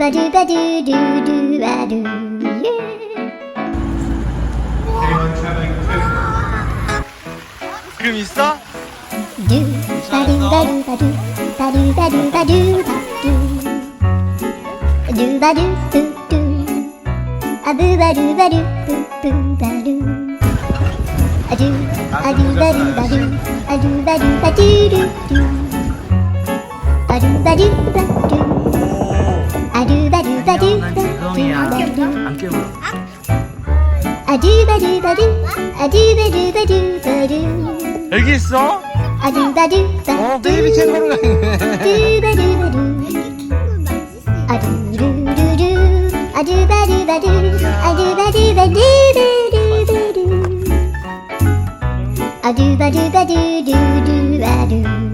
아두바두바두두두바두 그림 있어? 두바두바두바두 바두바두바두바두 두바두두두 아부바두바두부부바두 아두바두바두 아두바두바두두두 바두바두바두 아두바두바두바두바두 안 깨물어. 아두바두바두 아두바두바두바두 여기 있어? 아두바두바 베이비 캥거루가 있네. 두바두바두 아두루루루 아두바두바두 아두바두바두바두바두 아두바두바두두두바두